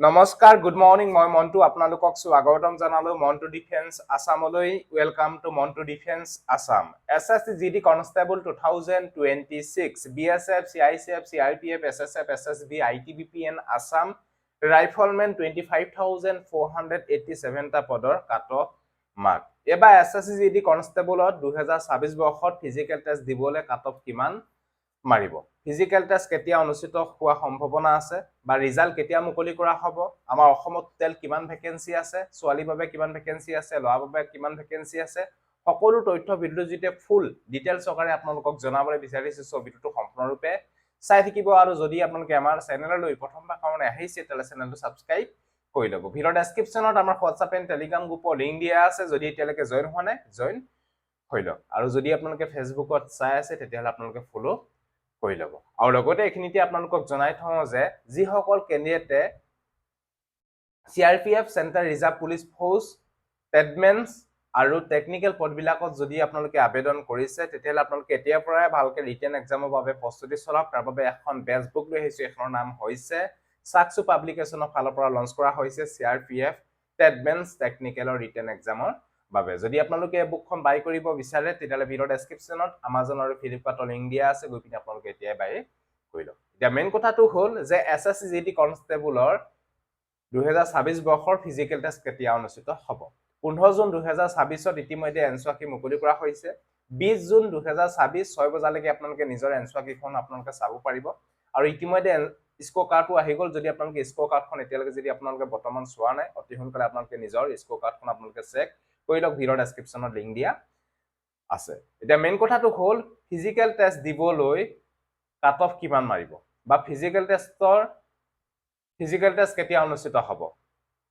নমস্কাৰ, good morning. মই মন্টু, আপোনালোকক স্বাগতম জনালো মন্টু ডিফেন্স আসামলৈ। Welcome to Montu defence Assam. SSC GD constable 2026, BSF, CICF, CRPF, SSF, SSB, ITBP and Assam riflemen 25,487 টা পদৰ কাট অফ মাৰ্ক। এবাৰ SSC GD কনষ্টেবলত 2026 বৰ্ষত ফিজিকেল টেষ্ট দিবলৈ কাট অফ কিমান মাৰিব? ফিজিকেল টেষ্ট কেতিয়া অনুষ্ঠিত হোৱা সম্ভাৱনা আছে বা ৰিজাল্ট কেতিয়া মুকলি কৰা হ'ব? আমাৰ অসমত টোটেল কিমান ভেকেন্সি আছে? ছোৱালীৰ বাবে কিমান ভেকেন্সি আছে? ল'ৰাৰ বাবে কিমান ভেকেন্সি আছে? সকলো তথ্য ভিডিঅ'ৰ জৰিয়তে ফুল ডিটেইলছ সহকাৰে আপোনালোকক জনাবলৈ বিচাৰিছো। সো ভিডিঅ'টো সম্পূৰ্ণৰূপে চাই থাকিব আৰু যদি আপোনালোকে আমাৰ চেনেললৈ প্ৰথমবাৰ কাৰণে আহিছে তেতিয়াহ'লে চেনেলটো সাবস্ক্ৰাইব কৰি ল'ব। ভিডিঅ'ৰ ডেসক্ৰিপচনত আমাৰ WhatsApp এণ্ড টেলিগ্ৰাম গ্ৰুপৰ লিংক দিয়া আছে। যদি এতিয়ালৈকে জয়েন হোৱা নাই, জয়েন হৈ লওক। আৰু যদি আপোনালোকে ফেচবুকত চাই আছে তেতিয়াহ'লে আপোনালোকে ফলো কৰি ল'ব। আৰু লগতে এইখিনিতে আপোনালোকক জনাই থওঁ যে যিসকল কেণ্ডিডেটে CRPF central reserve police force টেডমেন্স আৰু টেকনিক্যাল পদবিলাকত যদি আপোনালোকে আবেদন কৰিছে তেতিয়াহ'লে আপোনালোকে এতিয়াৰ পৰাই ভালকে ৰিটেন এক্সামৰ বাবে প্ৰস্তুতি চলাওক। তাৰ বাবে এখন বেচ বুক লৈ আহিছো। এখনৰ নাম হৈছে সাকসু পাব্লিকেশ্যনৰ ফালৰ পৰা লঞ্চ কৰা হৈছে CRPF টেডমেন্স টেকনিক্যালৰ ৰিটেন এক্সামৰ বাবে। যদি আপোনালোকে এই বুকখন বাই কৰিব বিচাৰে তেতিয়াহ'লে ভিডিঅ' ডেসক্ৰিপচনত Amazon আৰু Flipkartৰ লিংক দিয়া আছে। গৈ পিনে আপোনালোকে এতিয়াই বাই কৰি লওক। এতিয়া মেইন কথাটো হ'ল যে SSC GD কনষ্টেবলৰ 2026 বৰ্ষৰ ফিজিকেল টেষ্ট কেতিয়া অনুষ্ঠিত হ'ব? 15 জুন 2026ত ইতিমধ্যে এনসাৰ কি মুকলি কৰা হৈছে। 20 জুন 2026 6 বজালৈকে আপোনালোকে নিজৰ এনসাৰ কিখন আপোনালোকে চাব পাৰিব। আৰু ইতিমধ্যে স্কোৰ কাৰ্ডটো আহি গ'ল। যদি আপোনালোকে স্কোৰ কাৰ্ডখন এতিয়ালৈকে যদি আপোনালোকে বৰ্তমান চোৱা নাই, অতি সোনকালে আপোনালোকে নিজৰ স্কোৰ কাৰ্ডখন আপোনালোকে চেক কৰি লওক। ভিডিঅ' ডেসক্ৰিপচনত লিংক দিয়া আছে। এতিয়া মেইন কথাটো হ'ল ফিজিকেল টেষ্ট দিবলৈ কাট অফ কিমান মাৰিব বা ফিজিকেল টেষ্ট কেতিয়া অনুষ্ঠিত হ'ব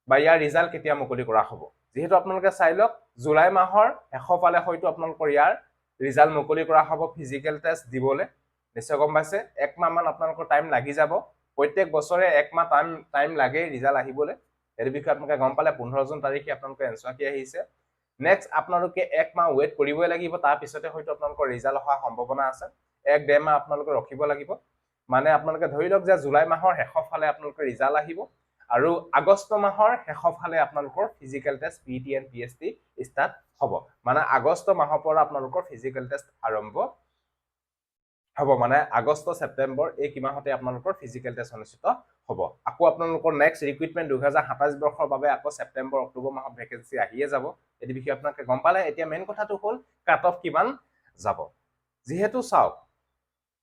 বা ইয়াৰ ৰিজাল্ট কেতিয়া মুকলি কৰা হ'ব? যেহেতু আপোনালোকে চাই লওক জুলাই মাহৰ শেষৰ ফালে হয়তো আপোনালোকৰ ইয়াৰ ৰিজাল্ট মুকলি কৰা হ'ব ফিজিকেল টেষ্ট দিবলৈ। নিশ্চয় গম পাইছে, এক মাহ মান আপোনালোকৰ টাইম লাগি যাব। প্ৰত্যেক বছৰে এক মাহ টাইম লাগে ৰিজাল্ট আহিবলৈ। এই বিষয়ে আপোনালোকে গম পালে 15 জুন তাৰিখে আপোনালোকৰ এনসাৰ কি আহিছে। নেক্সট আপোনালোকে এক মাহ ৱেইট কৰিবই লাগিব। তাৰ পিছতে হয়তো আপোনালোকৰ ৰিজাল্ট অহাৰ সম্ভাৱনা আছে। 1-1.5 মাহ আপোনালোকে ৰখিব লাগিব। মানে আপোনালোকে ধৰি লওক যে জুলাই মাহৰ শেষৰ ফালে আপোনালোকৰ ৰিজাল্ট আহিব আৰু আগষ্ট মাহৰ শেষৰ ফালে আপোনালোকৰ physical test PET and PST start হ'ব। মানে আগষ্ট মাহৰ পৰা আপোনালোকৰ ফিজিকেল টেষ্ট আৰম্ভ হ'ব। মানে আগষ্ট ছেপ্টেম্বৰ এই কিমাহতে আপোনালোকৰ ফিজিকেল টেষ্ট অনুষ্ঠিত হ'ব। আকৌ আপোনালোকৰ নেক্সট ৰিক্ৰুটমেন্ট 2027 বৰ্ষৰ বাবে আকৌ ছেপ্টেম্বৰ অক্টোবৰ মাহত ভেকেন্সি আহিয়ে যাব। এই বিষয়ে আপোনালোকে গম পালে। এতিয়া মেইন কথাটো হ'ল কাট অফ কিমান যাব। যেহেতু চাওক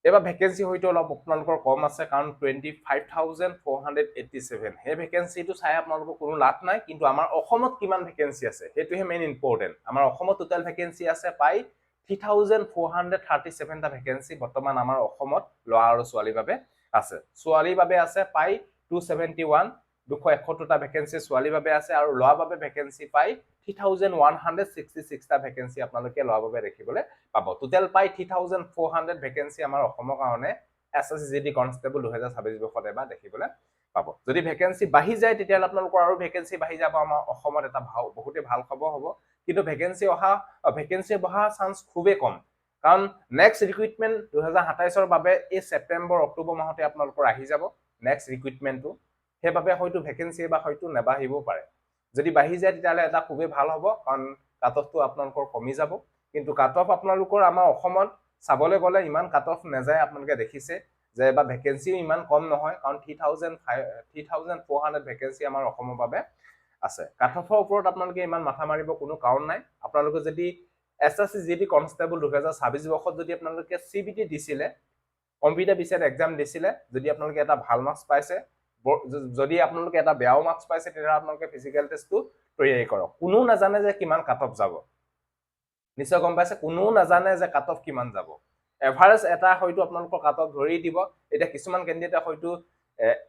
এবাৰ ভেকেন্সি হয়তো অলপ আপোনালোকৰ কম আছে, কাৰণ 25,487 সেই ভেকেন্সিটো চাই আপোনালোকৰ কোনো লাভ নাই। কিন্তু আমাৰ অসমত কিমান ভেকেন্সি আছে সেইটোহে মেইন ইম্পৰ্টেণ্ট। আমাৰ অসমত টোটেল ভেকেন্সি আছে প্ৰায় 3,437 টা ভেকেন্সি বৰ্তমান আমাৰ অসমত ল'ৰা আৰু ছোৱালীৰ বাবে আছে। ছোৱালীৰ বাবে আছে প্ৰায় 271 টা ভেকেন্সি ছোৱালীৰ বাবে আছে আৰু ল'ৰাৰ বাবে ভেকেন্সি প্ৰায় 3,166 টা ভেকেন্সি আপোনালোকে ল'ৰাৰ বাবে দেখিবলৈ পাব। টোটেল প্ৰায় 3,400 ভেকেন্সি আমাৰ অসমৰ কাৰণে SSC GD কনষ্টেবল 2026 বৰ্ষত এবাৰ দেখিবলৈ পাব। যদি ভেকেন্সি বাঢ়ি যায় তেতিয়াহ'লে আপোনালোকৰ আৰু ভেকেন্সি বাঢ়ি যাব। আমাৰ অসমত এটা বহুতে ভাল খবৰ হ'ব। কিন্তু ভেকেন্সি বঢ়াৰ চান্স খুবেই কম, কাৰণ নেক্সট ৰিক্ৰুটমেন্ট 2027ৰ বাবে এই ছেপ্টেম্বৰ অক্টোবৰ মাহতে আপোনালোকৰ আহি যাব নেক্সট ৰিক্ৰুটমেন্টটো। সেইবাবে হয়তো ভেকেন্সি এবাৰ হয়তো নেবাঢ়িবও পাৰে। যদি বাঢ়ি যায় তেতিয়াহ'লে এটা খুবেই ভাল হ'ব, কাৰণ কাট অফটো আপোনালোকৰ কমি যাব। কিন্তু কাট অফ আপোনালোকৰ আমাৰ অসমত চাবলৈ গ'লে ইমান কাট অফ নাযায়। আপোনালোকে দেখিছে যে এবাৰ ভেকেন্সিও ইমান কম নহয়, কাৰণ 3,400 ভেকেন্সি আমাৰ অসমৰ বাবে আছে। কাট অফৰ ওপৰত আপোনালোকে ইমান মাথা মাৰিব কোনো কাৰণ নাই। আপোনালোকে যদি SSC GD কনষ্টেবল 2026 বৰ্ষত যদি আপোনালোকে CBT দিছিলে, কম্পিউটাৰ বেছড এক্সাম দিছিলে, যদি আপোনালোকে এটা ভাল মাৰ্কছ পাইছে, যদি আপোনালোকে এটা বেয়াও মাৰ্কছ পাইছে, তেতিয়াহ'লে আপোনালোকে ফিজিকেল টেষ্টটো তৈয়াৰী কৰক। কোনো নাজানে যে কিমান কাট অফ যাব। নিশ্চয় গম পাইছে, কোনো নাজানে যে কাট অফ কিমান যাব। এভাৰেজ এটা হয়তো আপোনালোকৰ কাট অফ ধৰি দিব। এতিয়া কিছুমান কেণ্ডিডেটে হয়তো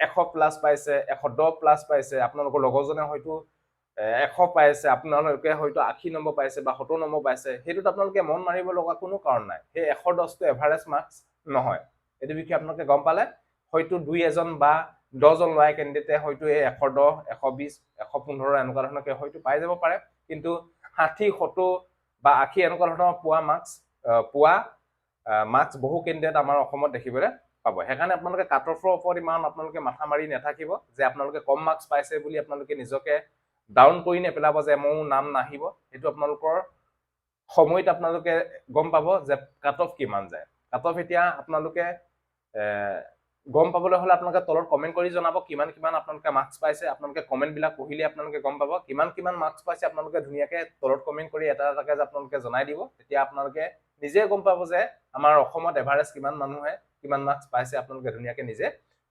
100+ পাইছে, 110+ পাইছে, আপোনালোকৰ লগৰজনে হয়তো 100 পাইছে, আপোনালোকে হয়তো 80 নম্বৰ পাইছে বা 70 নম্বৰ পাইছে। সেইটোত আপোনালোকে মন মাৰিব লগা কোনো কাৰণ নাই। সেই 110টো এভাৰেজ মাৰ্কছ নহয়। এইটো বিষয়ে আপোনালোকে গম পালে। হয়তো 2-এজন বা 10জন ল'ৰাই কেণ্ডিডেটে হয়তো এই 110, 120, 115 এনেকুৱা ধৰণৰকে হয়তো পাই যাব পাৰে। কিন্তু 60, 70 বা 80 এনেকুৱা ধৰণৰ পোৱা মাৰ্কছ বহু কেণ্ডিডেট আমাৰ অসমত দেখিবলৈ পাব সেইকাৰণে আপোনালোকে কাট অফৰ ওপৰত ইমান আপোনালোকে মাথা মাৰি নাথাকিব যে আপোনালোকে কম মাৰ্কছ পাইছে বুলি আপোনালোকে নিজকে ডাউন কৰি নেপেলাব যে মোৰ নাম নাহিব সেইটো আপোনালোকৰ সময়ত আপোনালোকে গম পাব যে কাট অফ কিমান যায় কাট অফ এতিয়া আপোনালোকে গম পাবলৈ হলে আপোনালোকে তলত কমেন্ট কৰি জনাব কিমান কিমান আপোনালোকে মাৰ্কছ পাইছে আপোনালোকে কমেন্ট বিলাক পঢ়িলে আপোনালোকে গম পাব কিমান কিমান মাৰ্কছ পাইছে আপোনালোকে ধুনীয়াকে তলত কমেন্ট কৰি এটা এটাকে আপোনালোকে জনাই দিব তেতিয়া আপোনালোকে নিজে গম পাব যে আমাৰ অসমত এভাৰেজ কিমান মানুহে কিমান মাৰ্কছ পাইছে আপোনালোকে ধুনীয়াকে নিজে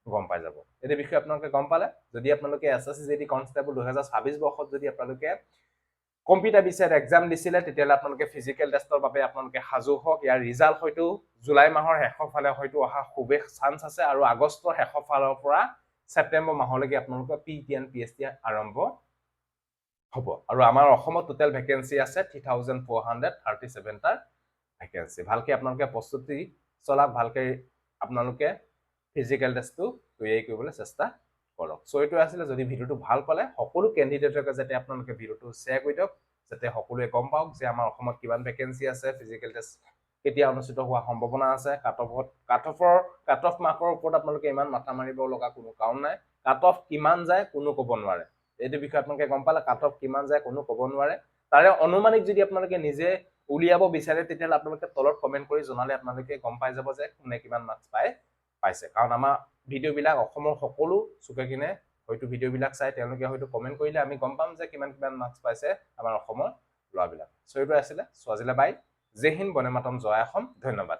গম পাই যাব এই বিষয়ে আপোনালোকে গম পালে যদি আপোনালোকে এছএছসি জিডি কনষ্টেবল 2026 বৰ্ষত যদি আপোনালোকে কম্পিউটাৰ বিচাৰ এক্সাম দিছিলে তেতিয়ালে আপোনালোকে ফিজিক্যাল টেষ্টৰ বাবে আপোনালোকে সাজু হওক ইয়াৰ ৰিজাল্ট হয়তো জুলাই মাহৰ শেষৰ ফালে হয়তো অহা খুবেই চান্স আছে আৰু আগষ্টৰ শেষৰ ফালৰ পৰা ছেপ্টেম্বৰ মাহলৈকে আপোনালোকৰ পিটিএন পিএছটি আৰম্ভ হ'ব আৰু আমাৰ অসমত টোটেল ভেকেন্সি আছে 3437 টাৰ ভেকেন্সি ভালকে আপোনালোকে প্ৰস্তুতি চলাক ভালকে আপোনালোকে ফিজিক্যাল টেষ্টটো তৈয়াৰী কৰিবলৈ চেষ্টা কৰক সো এইটো আছিল যদি ভিডিওটো ভাল পালে সকলো ক্যান্ডিডেটক যাতে আপোনালোকে ভিডিওটো শেয়াৰ কৰি দিয়ক যাতে সকলোৱে গম পাওক যে আমাৰ অসমত কিমান ভেকেন্সি আছে ফিজিক্যাল টেষ্ট কেতিয়া অনুষ্ঠিত হোৱা সম্ভাৱনা আছে কাট অফ মাৰ্কৰ ওপৰত আপোনালোকে ইমান মাথা মাৰিব লগা কোনো কাৰণ নাই কাট অফ কিমান যায় কোনো ক'ব নোৱাৰে এইটো বিষয়ে আপোনালোকে গম পালে কাট অফ কিমান যায় কোনো ক'ব নোৱাৰে তাৰে অনুমানিক যদি আপোনালোকে নিজে উলিয়াব বিচাৰে তেতিয়াহ'লে আপোনালোকে তলত কমেন্ট কৰি জনালে আপোনালোকে গম পাই যাব যে কোনে কিমান মাৰ্কছ পাইছে কাৰণ আমাৰ ভিডিও বিলাক অসমৰ সকলো চুকে কিনে হয়তো ভিডিও বিলাক চাই তেওঁলোকে হয়তো কমেন্ট কৰিলে আমি গম পাম যে কিমান কিমান মাৰ্কছ পাইছে আমাৰ অসমৰ ল'ৰাবিলাক সো এইটো আছিল আজিলে বাই জয় হিন্দ বন্দে মাতৰম জয় অসম ধন্যবাদ